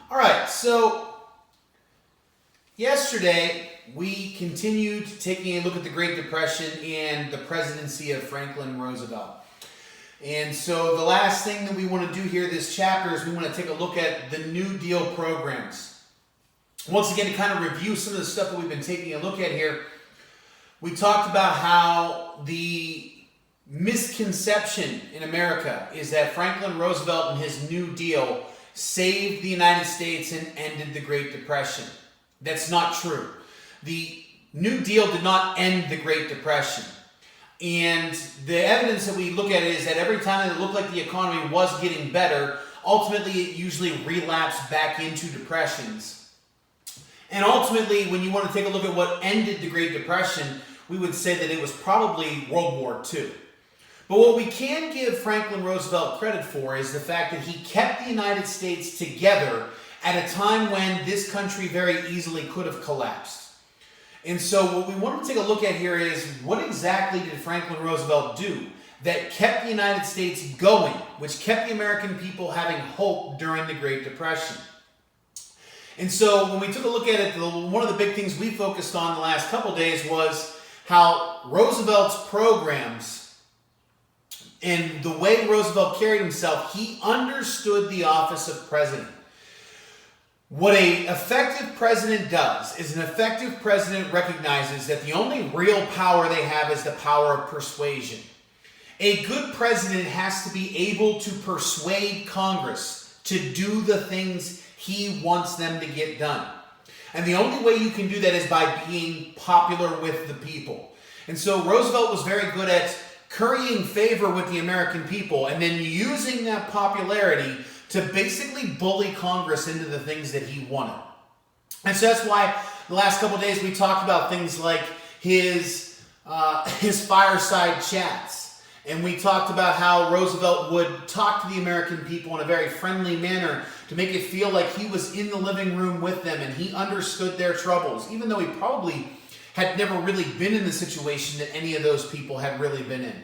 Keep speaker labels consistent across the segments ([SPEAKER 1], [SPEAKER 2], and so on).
[SPEAKER 1] All right, so yesterday we continued taking a look at the Great Depression and the presidency of Franklin Roosevelt. And so the last thing that we want to do here this chapter is we want to take a look at the New Deal programs. Once again, to kind of review some of the stuff that we've been taking a look at here, we talked about how the misconception in America is that Franklin Roosevelt and his New Deal saved the United States and ended the Great Depression. That's not true. The New Deal did not end the Great Depression. And the evidence that we look at is that every time that it looked like the economy was getting better, ultimately it usually relapsed back into depressions. And ultimately, when you want to take a look at what ended the Great Depression, we would say that it was probably World War II. But what we can give Franklin Roosevelt credit for is the fact that he kept the United States together at a time when this country very easily could have collapsed. And so what we want to take a look at here is what exactly did Franklin Roosevelt do that kept the United States going, which kept the American people having hope during the Great Depression. And so when we took a look at it, one of the big things we focused on the last couple days was how Roosevelt's programs and the way Roosevelt carried himself, he understood the office of president. What an effective president does is an effective president recognizes that the only real power they have is the power of persuasion. A good president has to be able to persuade Congress to do the things he wants them to get done. And the only way you can do that is by being popular with the people. And so Roosevelt was very good at currying favor with the American people and then using that popularity to basically bully Congress into the things that he wanted. And so that's why the last couple of days we talked about things like his fireside chats. And we talked about how Roosevelt would talk to the American people in a very friendly manner to make it feel like he was in the living room with them and he understood their troubles, even though he probably had never really been in the situation that any of those people had really been in.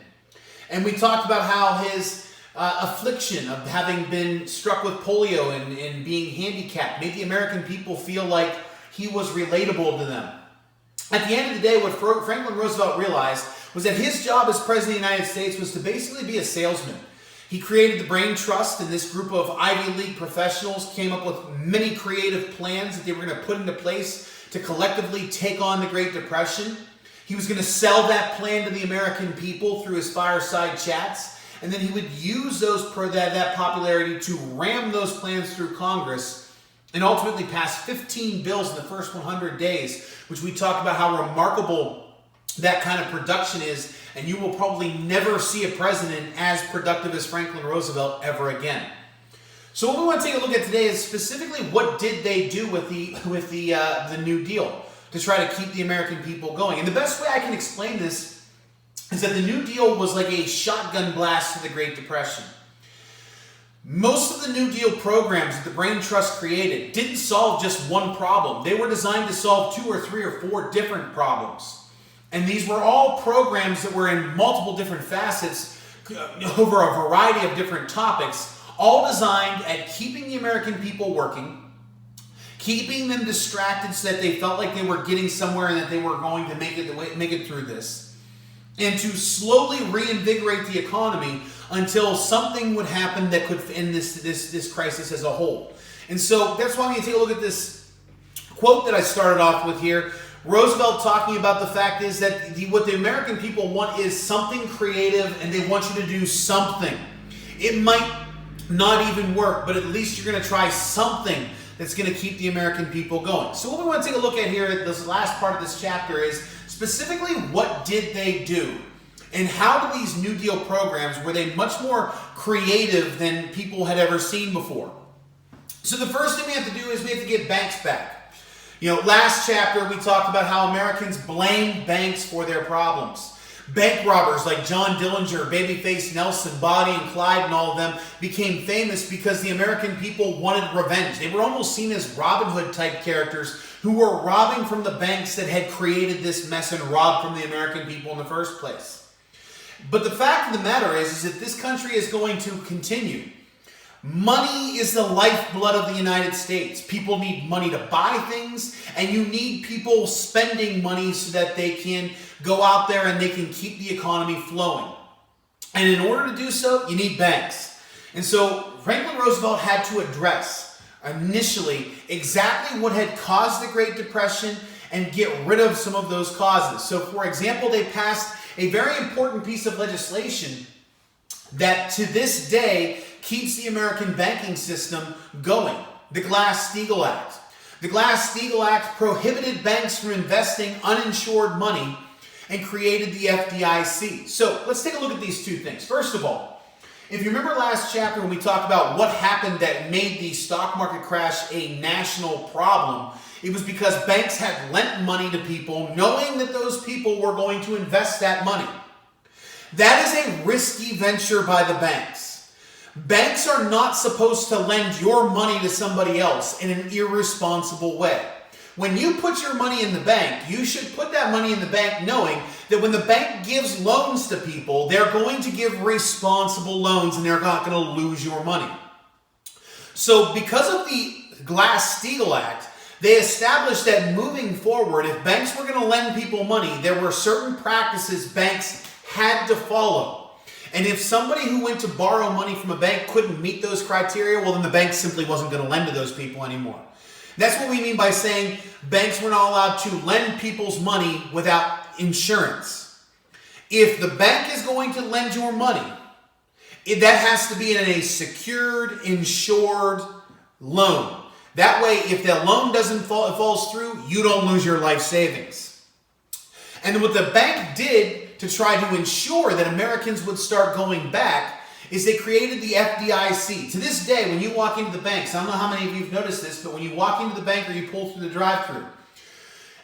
[SPEAKER 1] And we talked about how his affliction of having been struck with polio and being handicapped made the American people feel like he was relatable to them. At the end of the day, what Franklin Roosevelt realized was that his job as President of the United States was to basically be a salesman. He created the Brain Trust, and this group of Ivy League professionals came up with many creative plans that they were going to put into place to collectively take on the Great Depression. He was going to sell that plan to the American people through his fireside chats, and then he would use that popularity to ram those plans through Congress and ultimately pass 15 bills in the first 100 days, which we talked about how remarkable that kind of production is, and you will probably never see a president as productive as Franklin Roosevelt ever again. So what we want to take a look at today is specifically what did they do with the New Deal to try to keep the American people going. And the best way I can explain this is that the New Deal was like a shotgun blast to the Great Depression. Most of the New Deal programs that the Brain Trust created didn't solve just one problem. They were designed to solve 2 or 3 or 4 different problems. And these were all programs that were in multiple different facets over a variety of different topics, all designed at keeping the American people working, keeping them distracted so that they felt like they were getting somewhere and that they were going to make it through this, and to slowly reinvigorate the economy until something would happen that could end this crisis as a whole. And so that's why when you take a look at this quote that I started off with here, Roosevelt talking about the fact is that what the American people want is something creative, and they want you to do something. It might not even work, but at least you're going to try something that's going to keep the American people going. So what we want to take a look at here at this last part of this chapter is specifically what did they do? And how do these New Deal programs, were they much more creative than people had ever seen before? So the first thing we have to do is we have to get banks back. Last chapter we talked about how Americans blamed banks for their problems. Bank robbers like John Dillinger, Babyface Nelson, Bonnie and Clyde and all of them became famous because the American people wanted revenge. They were almost seen as Robin Hood type characters who were robbing from the banks that had created this mess and robbed from the American people in the first place. But the fact of the matter is that this country is going to continue. Money is the lifeblood of the United States. People need money to buy things, and you need people spending money so that they can go out there and they can keep the economy flowing. And in order to do so, you need banks. And so Franklin Roosevelt had to address initially exactly what had caused the Great Depression and get rid of some of those causes. So for example, they passed a very important piece of legislation that to this day keeps the American banking system going, the Glass-Steagall Act. The Glass-Steagall Act prohibited banks from investing uninsured money and created the FDIC. So let's take a look at these two things. First of all, if you remember last chapter when we talked about what happened that made the stock market crash a national problem, it was because banks had lent money to people knowing that those people were going to invest that money. That is a risky venture by the banks. Banks are not supposed to lend your money to somebody else in an irresponsible way. When you put your money in the bank, you should put that money in the bank knowing that when the bank gives loans to people, they're going to give responsible loans and they're not going to lose your money. So because of the Glass-Steagall Act, they established that moving forward, if banks were going to lend people money, there were certain practices banks had to follow. And if somebody who went to borrow money from a bank couldn't meet those criteria, well, then the bank simply wasn't going to lend to those people anymore. That's what we mean by saying banks were not allowed to lend people's money without insurance. If the bank is going to lend your money, that has to be in a secured, insured loan. That way, if the loan falls through, you don't lose your life savings. And what the bank did to try to ensure that Americans would start going back is they created the FDIC. To this day, when you walk into the banks, I don't know how many of you have noticed this, but when you walk into the bank or you pull through the drive-thru,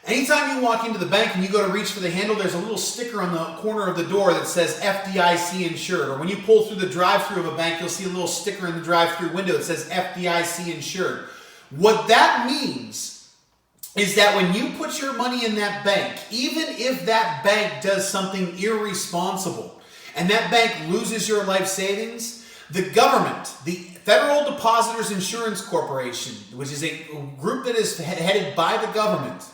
[SPEAKER 1] anytime you walk into the bank and you go to reach for the handle, there's a little sticker on the corner of the door that says FDIC insured. Or when you pull through the drive-thru of a bank, you'll see a little sticker in the drive-thru window that says FDIC insured. What that means is that when you put your money in that bank, even if that bank does something irresponsible and that bank loses your life savings, the government, the Federal Depositors Insurance Corporation, which is a group that is headed by the government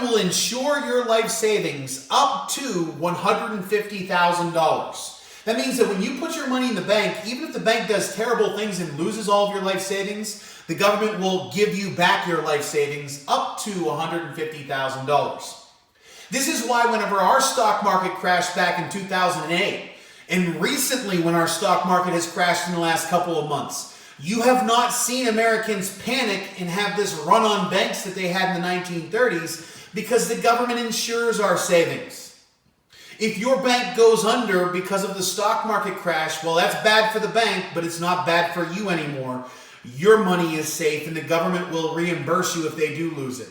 [SPEAKER 1] will insure your life savings up to $150,000. That means that when you put your money in the bank, even if the bank does terrible things and loses all of your life savings, the government will give you back your life savings up to $150,000. This is why whenever our stock market crashed back in 2008, and recently when our stock market has crashed in the last couple of months, you have not seen Americans panic and have this run on banks that they had in the 1930s because the government insures our savings. If your bank goes under because of the stock market crash, well, that's bad for the bank, but it's not bad for you anymore. Your money is safe and the government will reimburse you if they do lose it.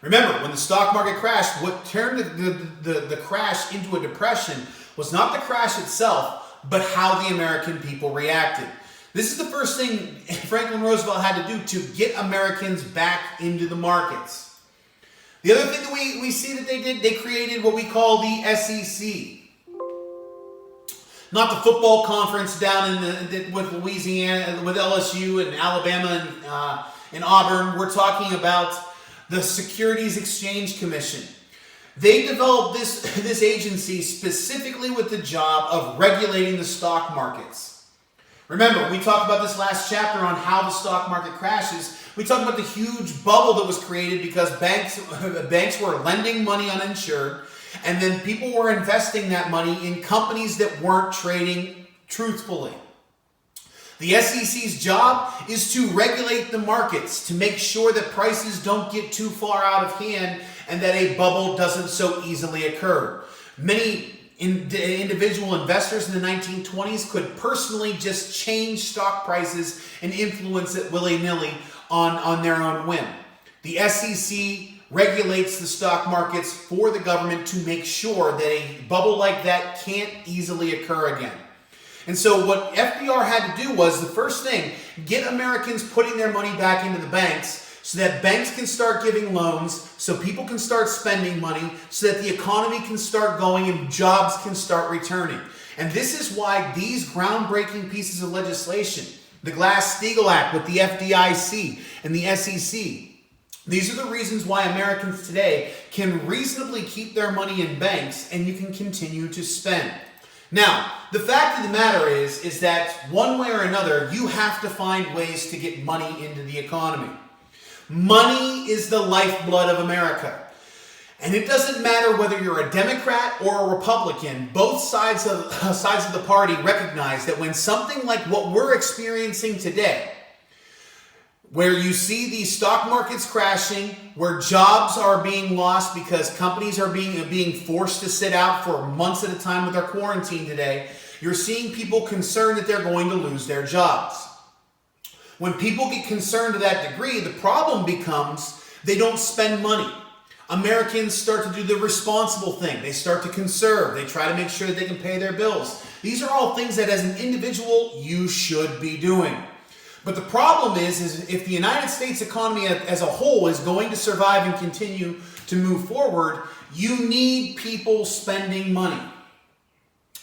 [SPEAKER 1] Remember, when the stock market crashed, what turned the crash into a depression was not the crash itself, but how the American people reacted. This is the first thing Franklin Roosevelt had to do to get Americans back into the markets. The other thing that we see that they did, they created what we call the SEC. Not the football conference down with Louisiana, with LSU and Alabama and Auburn. We're talking about the Securities Exchange Commission. They developed this agency specifically with the job of regulating the stock markets. Remember, we talked about this last chapter on how the stock market crashes. We talked about the huge bubble that was created because banks were lending money uninsured, and then people were investing that money in companies that weren't trading truthfully. The SEC's job is to regulate the markets, to make sure that prices don't get too far out of hand and that a bubble doesn't so easily occur. Many individual investors in the 1920s could personally just change stock prices and influence it willy-nilly on their own whim. The SEC regulates the stock markets for the government to make sure that a bubble like that can't easily occur again. And so what FDR had to do was, the first thing, get Americans putting their money back into the banks so that banks can start giving loans, so people can start spending money, so that the economy can start going and jobs can start returning. And this is why these groundbreaking pieces of legislation, the Glass-Steagall Act with the FDIC and the SEC, these are the reasons why Americans today can reasonably keep their money in banks and you can continue to spend. Now, the fact of the matter is that one way or another, you have to find ways to get money into the economy. Money is the lifeblood of America. And it doesn't matter whether you're a Democrat or a Republican, both sides of the party recognize that when something like what we're experiencing today, where you see these stock markets crashing, where jobs are being lost because companies are being forced to sit out for months at a time with their quarantine today, you're seeing people concerned that they're going to lose their jobs. When people get concerned to that degree, the problem becomes they don't spend money. Americans start to do the responsible thing. They start to conserve. They try to make sure that they can pay their bills. These are all things that as an individual you should be doing. But the problem is if the United States economy as a whole is going to survive and continue to move forward, you need people spending money.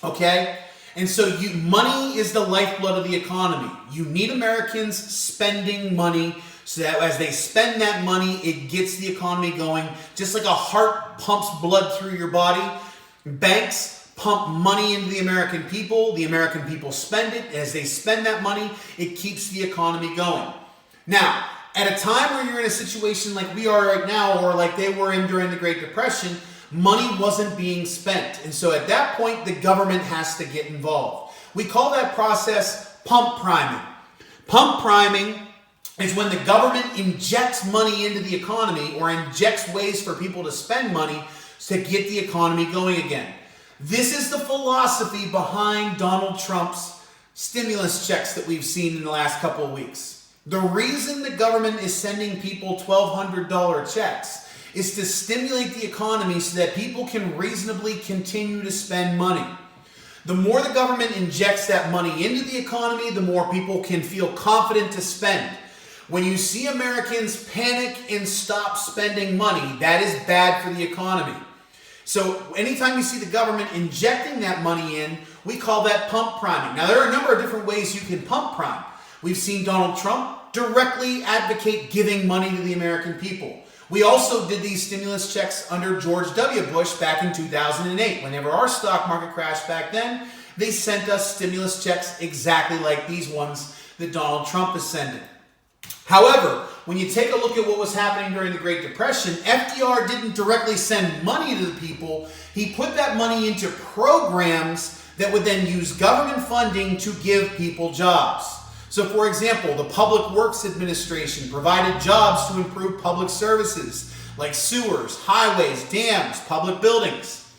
[SPEAKER 1] Okay? And so money is the lifeblood of the economy. You need Americans spending money so that as they spend that money, it gets the economy going. Just like a heart pumps blood through your body, banks pump money into the American people spend it. As they spend that money, it keeps the economy going. Now, at a time where you're in a situation like we are right now, or like they were in during the Great Depression, money wasn't being spent. And so at that point, the government has to get involved. We call that process pump priming. Pump priming is when the government injects money into the economy or injects ways for people to spend money to get the economy going again. This is the philosophy behind Donald Trump's stimulus checks that we've seen in the last couple of weeks. The reason the government is sending people $1,200 checks is to stimulate the economy so that people can reasonably continue to spend money. The more the government injects that money into the economy, the more people can feel confident to spend. When you see Americans panic and stop spending money, that is bad for the economy. So anytime you see the government injecting that money in, we call that pump priming. Now, there are a number of different ways you can pump prime. We've seen Donald Trump directly advocate giving money to the American people. We also did these stimulus checks under George W. Bush back in 2008. Whenever our stock market crashed back then, they sent us stimulus checks exactly like these ones that Donald Trump is sending. However, when you take a look at what was happening during the Great Depression, FDR didn't directly send money to the people. He put that money into programs that would then use government funding to give people jobs. So, for example, the Public Works Administration provided jobs to improve public services like sewers, highways, dams, public buildings.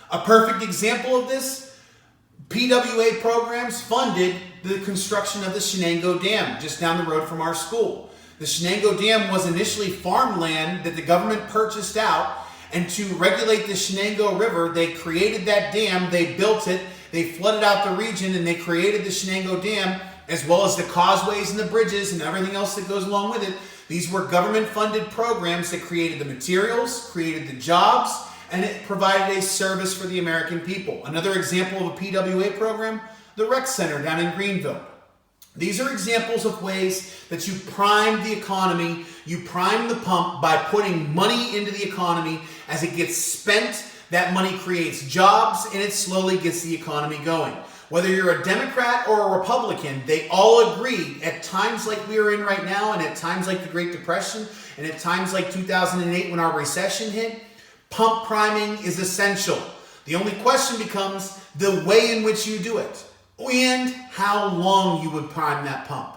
[SPEAKER 1] A perfect example of this, PWA programs funded the construction of the Shenango Dam just down the road from our school. The Shenango Dam was initially farmland that the government purchased out, and to regulate the Shenango River, they created that dam, they built it, they flooded out the region, and they created the Shenango Dam, as well as the causeways and the bridges and everything else that goes along with it. These were government-funded programs that created the materials, created the jobs, and it provided a service for the American people. Another example of a PWA program, the Rec Center down in Greenville. These are examples of ways that you prime the economy, you prime the pump by putting money into the economy. As it gets spent, that money creates jobs and it slowly gets the economy going. Whether you're a Democrat or a Republican, they all agree at times like we are in right now, and at times like the Great Depression, and at times like 2008 when our recession hit, pump priming is essential. The only question becomes the way in which you do it and how long you would prime that pump.